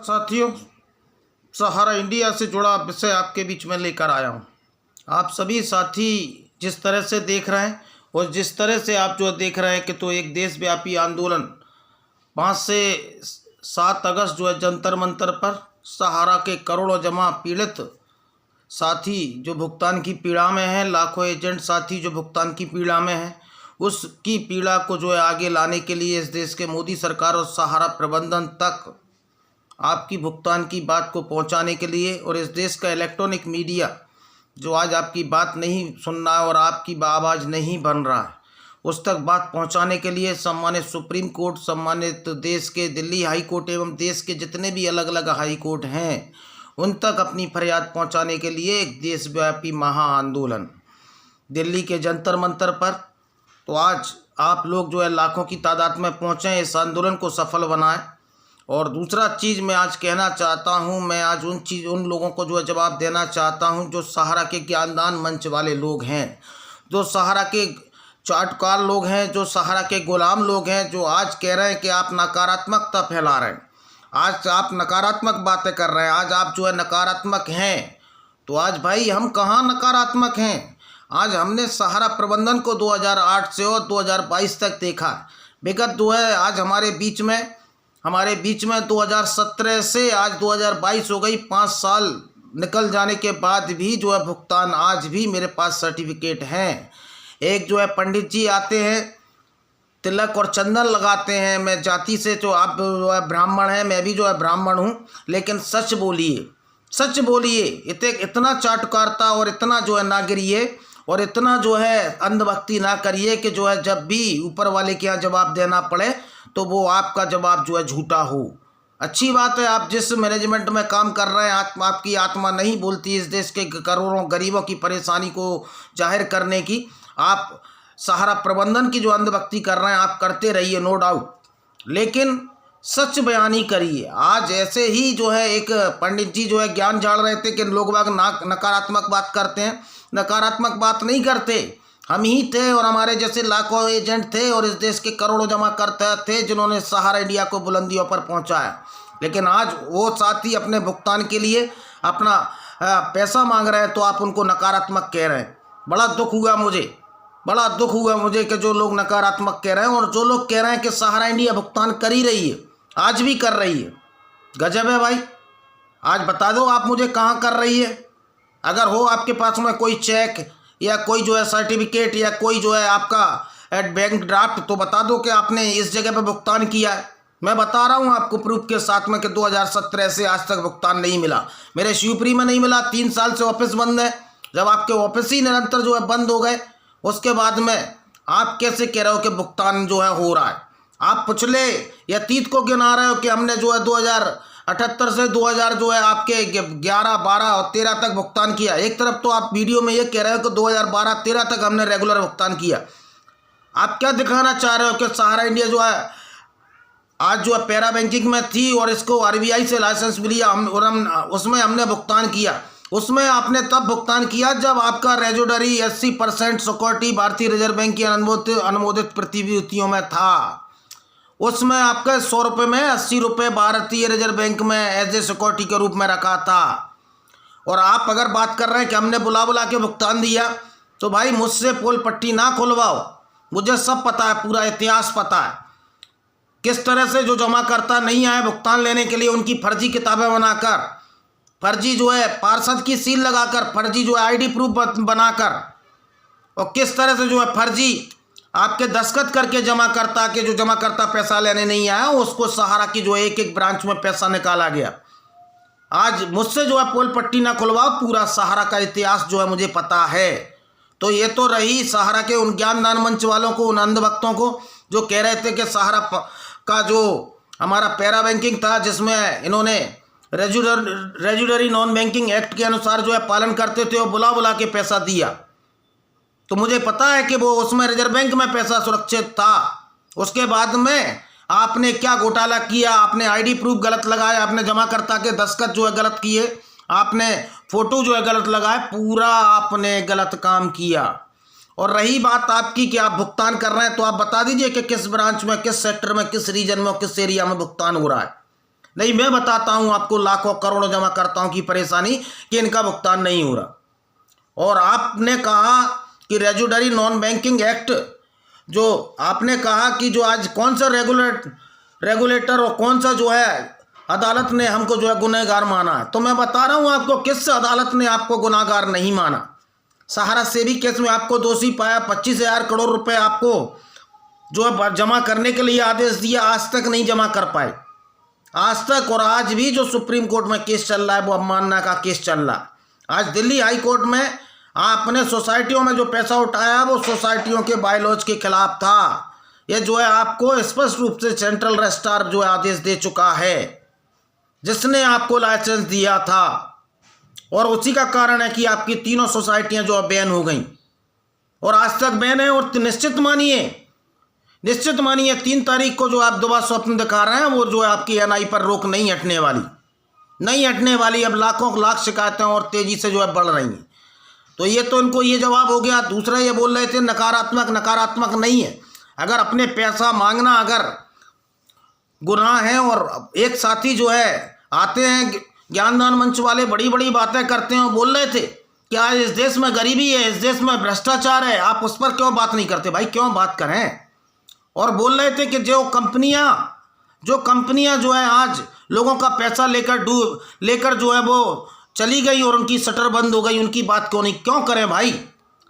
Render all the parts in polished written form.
साथियों, सहारा इंडिया से जुड़ा विषय आपके बीच में लेकर आया हूँ। आप सभी साथी जिस तरह से देख रहे हैं और जिस तरह से आप जो देख रहे हैं कि तो एक देशव्यापी आंदोलन 5 से 7 अगस्त जो है जंतर मंतर पर सहारा के करोड़ों जमा पीड़ित साथी जो भुगतान की पीड़ा में हैं, लाखों एजेंट साथी जो भुगतान की पीड़ा में हैं, उसकी पीड़ा को जो है आगे लाने के लिए इस देश के मोदी सरकार और सहारा प्रबंधन तक आपकी भुगतान की बात को पहुंचाने के लिए और इस देश का इलेक्ट्रॉनिक मीडिया जो आज आपकी बात नहीं सुन रहा है और आपकी आवाज़ नहीं बन रहा है, उस तक बात पहुंचाने के लिए सम्मानित सुप्रीम कोर्ट, सम्मानित देश के दिल्ली हाई कोर्ट एवं देश के जितने भी अलग अलग हाई कोर्ट हैं, उन तक अपनी फरियाद पहुंचाने के लिए एक देशव्यापी महा आंदोलन दिल्ली के जंतर मंतर पर। तो आज आप लोग जो है लाखों की तादाद में पहुँचें, इस आंदोलन को सफल बनाएं। और दूसरा चीज़ मैं आज कहना चाहता हूं, मैं आज उन लोगों को जो है जवाब देना चाहता हूं जो सहारा के ज्ञानदान मंच वाले लोग हैं, जो सहारा के चाटुकार लोग हैं, जो सहारा के गुलाम लोग हैं, जो आज कह रहे हैं कि आप नकारात्मकता फैला रहे हैं, आज आप नकारात्मक बातें कर रहे हैं, आज आप जो है नकारात्मक हैं। तो आज भाई हम कहाँ नकारात्मक हैं? आज हमने सहारा प्रबंधन को 2008 से और 2022 तक देखा। विगत जो है आज हमारे बीच में 2017 से आज 2022 हो गई, 5 साल निकल जाने के बाद भी जो है भुगतान आज भी मेरे पास सर्टिफिकेट हैं। एक जो है पंडित जी आते हैं, तिलक और चंदन लगाते हैं, मैं जाति से जो आप जो है ब्राह्मण हैं, मैं भी जो है ब्राह्मण हूँ, लेकिन सच बोलिए, इतना चाटुकारता और इतना जो है ना गिरिए और इतना जो है अंधभक्ति ना करिए कि जो है जब भी ऊपर वाले के यहाँ जवाब देना पड़े तो वो आपका जवाब जो है झूठा हो। अच्छी बात है, आप जिस मैनेजमेंट में काम कर रहे हैं, आपकी आत्मा नहीं बोलती इस देश के करोड़ों गरीबों की परेशानी को जाहिर करने की। आप सहारा प्रबंधन की जो अंधभक्ति कर रहे हैं आप करते रहिए, नो डाउट, लेकिन सच बयानी करिए। आज ऐसे ही जो है एक पंडित जी जो है ज्ञान झाड़ रहे थे कि लोग बाग नकारात्मक बात करते हैं। नकारात्मक बात नहीं करते, हम ही थे और हमारे जैसे लाखों एजेंट थे और इस देश के करोड़ों जमा करते थे जिन्होंने सहारा इंडिया को बुलंदियों पर पहुंचाया। लेकिन आज वो साथी अपने भुगतान के लिए अपना पैसा मांग रहे हैं तो आप उनको नकारात्मक कह रहे हैं। बड़ा दुख हुआ मुझे कि जो लोग नकारात्मक कह रहे हैं और जो लोग कह रहे हैं कि सहारा इंडिया भुगतान कर ही रही है, आज भी कर रही है। गजब है भाई। आज बता दो आप मुझे कहाँ कर रही है। अगर हो आपके पास में कोई चेक या कोई जो है सर्टिफिकेट या कोई जो है आपका बैंक ड्राफ्ट, तो बता दो कि आपने इस जगह पर भुगतान किया है। मैं बता रहा हूँ आपको प्रूफ के साथ में कि 2017 से आज तक भुगतान नहीं मिला। मेरे शिवपुरी में नहीं मिला, 3 साल से ऑफिस बंद है। जब आपके ऑफिस ही निरंतर जो है बंद हो गए, उसके बाद में आप कैसे कह रहे हो कि भुगतान जो है हो रहा है? आप पिछले या अतीत को गिना रहे हो कि हमने जो है 2078 से 2000 जो है आपके 11, 12 और 13 तक भुगतान किया। एक तरफ तो आप वीडियो में ये कह रहे हो कि 2012-13 तक हमने रेगुलर भुगतान किया। आप क्या दिखाना चाह रहे हो कि सहारा इंडिया जो है आज जो है पैरा बैंकिंग में थी और इसको आरबीआई से लाइसेंस मिला, उसमें हमने भुगतान किया। उसमें आपने तब भुगतान किया जब आपका रेजुडरी 80% सिक्योरिटी भारतीय रिजर्व बैंक की अनुमोदित प्रतिभूतियों में था। उसमें आपके 100 रुपये में 80 रुपये भारतीय रिजर्व बैंक में एज ए सिक्योरिटी के रूप में रखा था। और आप अगर बात कर रहे हैं कि हमने बुला के भुगतान दिया, तो भाई मुझसे पोल पट्टी ना खुलवाओ। मुझे सब पता है, पूरा इतिहास पता है किस तरह से जो जमा करता नहीं आए भुगतान लेने के लिए उनकी फर्जी किताबें बनाकर, फर्जी जो है पार्षद की सील लगाकर, फर्जी जो है आईडी प्रूफ बनाकर, और किस तरह से जो है फर्जी आपके दस्तखत करके जमा करता पैसा लेने नहीं आया, उसको सहारा की जो एक ब्रांच में पैसा निकाला गया। आज मुझसे जो है पोल पट्टी ना खुलवाओ, पूरा सहारा का इतिहास जो है मुझे पता है। तो ये तो रही सहारा के उन ज्ञानदान मंच वालों को, उन अंधभक्तों को जो कह रहे थे कि सहारा का जो हमारा पैरा बैंकिंग था जिसमें इन्होंने रेजुडरी नॉन बैंकिंग एक्ट के अनुसार जो है पालन करते थे और बुला के पैसा दिया। तो मुझे पता है कि वो उसमें रिजर्व बैंक में पैसा सुरक्षित था। उसके बाद में आपने क्या घोटाला किया, आपने आईडी प्रूफ गलत लगाया, आपने जमाकर्ता के दस्तखत जो है गलत किए, आपने फोटो जो है गलत लगाए, पूरा आपने गलत काम किया। और रही बात आपकी कि आप भुगतान कर रहे हैं, तो आप बता दीजिए कि किस ब्रांच में, किस सेक्टर में, किस रीजन में, किस एरिया में भुगतान हो रहा है। नहीं, मैं बताता हूं आपको, लाखों करोड़ों जमा करता हूं की परेशानी कि इनका भुगतान नहीं हो रहा। और आपने कहा कि रेजुडरी नॉन बैंकिंग एक्ट, जो आपने कहा कि जो आज कौन सा रेगुलेटर और कौन सा जो है अदालत ने हमको जो है गुनहगार माना है, तो मैं बता रहा हूं आपको किस अदालत ने आपको गुनहगार नहीं माना। सहारा सेवी केस में आपको दोषी पाया, 25,000 करोड़ रुपए आपको जो है जमा करने के लिए आदेश दिया, आज तक नहीं जमा कर पाए, आज तक। और आज भी जो सुप्रीम कोर्ट में केस चल रहा है वो अवमानना का केस चल रहा है। आज दिल्ली हाई कोर्ट में आपने सोसाइटियों में जो पैसा उठाया वो सोसाइटियों के बायलॉज के खिलाफ था। ये जो है आपको स्पष्ट रूप से सेंट्रल रजिस्ट्रार जो है आदेश दे चुका है, जिसने आपको लाइसेंस दिया था। और उसी का कारण है कि आपकी तीनों सोसाइटियां जो है बैन हो गई और आज तक बैन है। और निश्चित मानिए 3 तारीख को जो आप दोबारा स्वप्न दिखा रहे हैं वो जो है आपकी एनआई पर रोक नहीं हटने वाली। अब लाख शिकायतें और तेजी से जो है बढ़ रही हैं। तो ये तो इनको ये जवाब हो गया। दूसरा ये बोल रहे थे नकारात्मक नहीं है। अगर अपने पैसा मांगना अगर गुनाह है, और एक साथी जो है आते हैं ज्ञानदान मंच वाले, बड़ी बड़ी बातें करते हैं, बोल रहे थे कि आज इस देश में गरीबी है, इस देश में भ्रष्टाचार है, आप उस पर क्यों बात नहीं करते? भाई क्यों बात करें? और बोल रहे थे कि जो कंपनियां जो है आज लोगों का पैसा लेकर जो है वो चली गई और उनकी शटर बंद हो गई, उनकी बात क्यों करें भाई?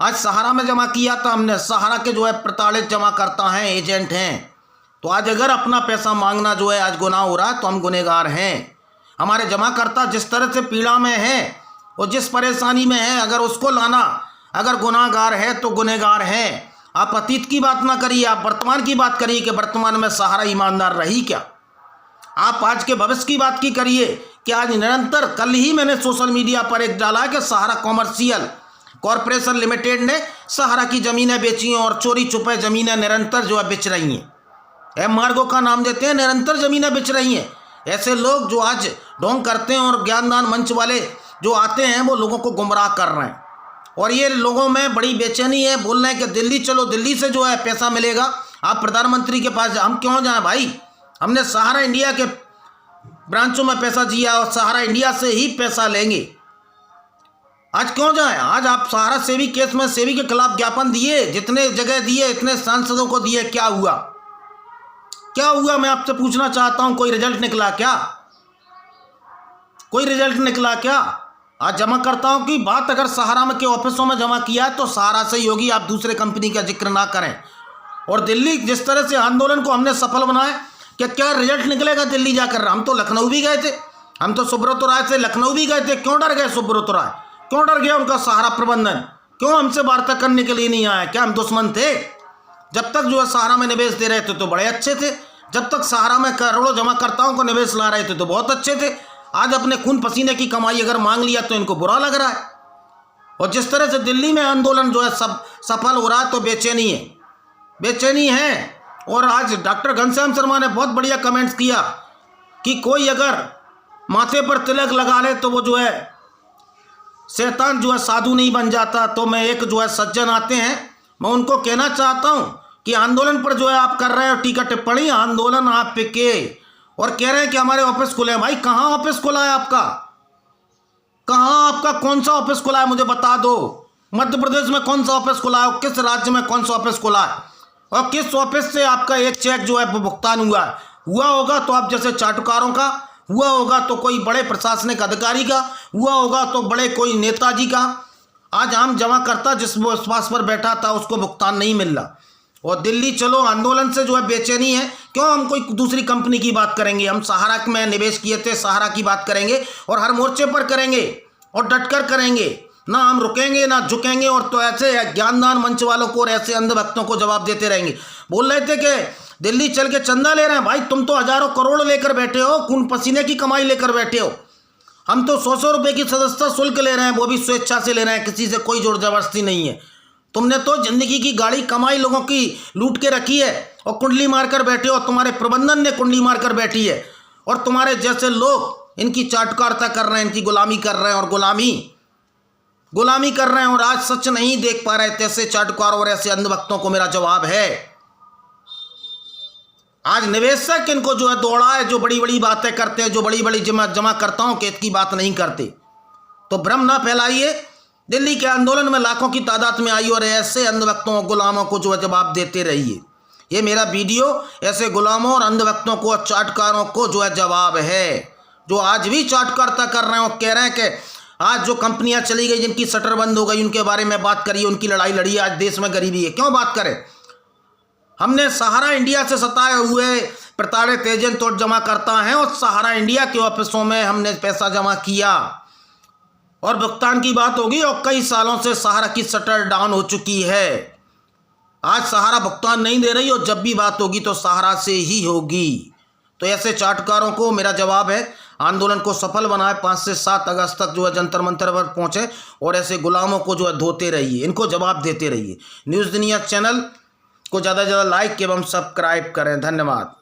आज सहारा में जमा किया था हमने, सहारा के जो है प्रताड़ित जमा करता हैं, एजेंट हैं। तो आज अगर अपना पैसा मांगना जो है आज गुनाह हो रहा है तो हम गुनहगार हैं। हमारे जमाकर्ता जिस तरह से पीड़ा में है और जिस परेशानी में है, अगर उसको लाना अगर गुनाहगार है तो गुनहगार है। आप अतीत की बात ना करिए, आप वर्तमान की बात करिए कि वर्तमान में सहारा ईमानदार रही क्या। आप आज के भविष्य की बात की करिए कि आज निरंतर, कल ही मैंने सोशल मीडिया पर एक डाला कि सहारा कॉमर्शियल कॉरपोरेशन लिमिटेड ने सहारा की ज़मीनें बेची हैं और चोरी छुपे ज़मीनें निरंतर जो है बेच रही हैं। एम मार्गो का नाम देते हैं, निरंतर ज़मीनें बेच रही हैं। ऐसे लोग जो आज ढोंग करते हैं और ज्ञानदान मंच वाले जो आते हैं वो लोगों को गुमराह कर रहे हैं। और ये लोगों में बड़ी बेचैनी है, बोल रहे हैं कि दिल्ली चलो, दिल्ली से जो है पैसा मिलेगा, आप प्रधानमंत्री के पास। हम क्यों जाएं भाई? हमने सहारा इंडिया के ब्रांचों में पैसा दिया और सहारा इंडिया से ही पैसा लेंगे। आज क्यों जाएं? आज आप सहारा सेवी केस में सेवी के खिलाफ ज्ञापन दिए, जितने जगह दिए, इतने सांसदों को दिए, क्या हुआ? मैं आपसे पूछना चाहता हूं, कोई रिजल्ट निकला क्या? आज जमाकर्ताओं की बात अगर सहारा में के ऑफिसों में जमा किया है तो सहारा से ही होगी, आप दूसरे कंपनी का जिक्र ना करें। और दिल्ली जिस तरह से आंदोलन को हमने सफल बनाया, क्या रिजल्ट निकलेगा दिल्ली जाकर? हम तो लखनऊ भी गए थे, हम तो सुब्रत राय से लखनऊ भी गए थे। क्यों डर गए सुब्रत राय? क्यों डर गया उनका सहारा प्रबंधन? क्यों हमसे वार्ता करने के लिए नहीं आया? क्या हम दुश्मन थे? जब तक जो है सहारा में निवेश दे रहे थे तो बड़े अच्छे थे, जब तक सहारा में करोड़ों जमाकर्ताओं को निवेश ला रहे थे तो बहुत अच्छे थे। आज अपने खून पसीने की कमाई अगर मांग लिया तो इनको बुरा लग रहा है। और जिस तरह से दिल्ली में आंदोलन जो है सब सफल हो रहा है तो बेचैनी है। और आज डॉक्टर घनश्याम शर्मा ने बहुत बढ़िया कमेंट्स किया कि कोई अगर माथे पर तिलक लगा ले तो वो जो है शैतान जो है साधु नहीं बन जाता। तो मैं एक जो है सज्जन आते हैं, मैं उनको कहना चाहता हूँ कि आंदोलन पर जो है आप कर रहे हो टीका टिप्पणी, आंदोलन आप पे के और कह रहे हैं कि हमारे ऑफिस खुले हैं। भाई कहाँ ऑफिस खुला है आपका? कौन सा ऑफिस खुला है मुझे बता दो। मध्य प्रदेश में कौन सा ऑफिस खुला है? किस राज्य में कौन सा ऑफिस खुला है? और किस ऑफिस से आपका एक चेक जो है भुगतान हुआ होगा तो आप जैसे चाटुकारों का हुआ होगा, तो कोई बड़े प्रशासनिक अधिकारी का हुआ होगा, तो बड़े कोई नेताजी का। आज आम जमाकर्ता जिस विश्वास पर बैठा था उसको भुगतान नहीं मिल रहा। और दिल्ली चलो आंदोलन से जो है बेचैनी है। क्यों हम कोई दूसरी कंपनी की बात करेंगे? हम सहारा में निवेश किए थे, सहारा की बात करेंगे और हर मोर्चे पर करेंगे और डटकर करेंगे, ना हम रुकेंगे ना झुकेंगे। और तो ऐसे ज्ञानदान मंच वालों को और ऐसे अंधभक्तों को जवाब देते रहेंगे। बोल रहे थे कि दिल्ली चल के चंदा ले रहे हैं। भाई तुम तो हजारों करोड़ लेकर बैठे हो, खून पसीने की कमाई लेकर बैठे हो। हम तो 100 रुपये की सदस्यता शुल्क ले रहे हैं, वो भी स्वेच्छा से ले रहे हैं, किसी से कोई जोर जबरदस्ती नहीं है। तुमने तो जिंदगी की गाड़ी कमाई लोगों की लूट के रखी है और कुंडली मारकर बैठे हो। तुम्हारे प्रबंधन ने कुंडली मारकर बैठी है और तुम्हारे जैसे लोग इनकी चाटुकारिता कर रहे हैं, इनकी गुलामी कर रहे हैं और गुलामी कर रहे हैं। और आज सच नहीं देख पा रहे ऐसे चाटुकार और ऐसे अंधभक्तों को मेरा जवाब है आज निवेशक इनको जो है दौड़ा है, जो बड़ी बड़ी बातें करते हैं, जो बड़ी बड़ी जमाकर्ताओं के हित की बात नहीं करते। तो भ्रम ना फैलाइए। दिल्ली के आंदोलन में लाखों की तादाद में आई और ऐसे अंधभक्तों गुलामों को जो है जवाब देते रहिए। ये मेरा वीडियो ऐसे गुलामों और अंधभक्तों को, चाटकारों को जो है जवाब है, जो आज भी चाटकारता कर रहे हैं और कह रहे हैं कि आज जो कंपनियां चली गई, जिनकी शटर बंद हो गई, उनके बारे में बात करिए, उनकी लड़ाई लड़िए। आज देश में गरीबी है, क्यों बात करें? हमने सहारा इंडिया से सताए हुए प्रताड़ित एजेंट और जमा करता है और सहारा इंडिया के ऑफिसों में हमने पैसा जमा किया और भुगतान की बात होगी। और कई सालों से सहारा की शटर डाउन हो चुकी है। आज सहारा भुगतान नहीं दे रही और जब भी बात होगी तो सहारा से ही होगी। तो ऐसे चाटकारों को मेरा जवाब है, आंदोलन को सफल बनाए, 5 से 7 अगस्त तक जो है जंतर मंतर पर पहुंचे और ऐसे गुलामों को जो है धोते रहिए, इनको जवाब देते रहिए। न्यूज़ दुनिया चैनल को ज़्यादा से ज़्यादा लाइक एवं सब्सक्राइब करें। धन्यवाद।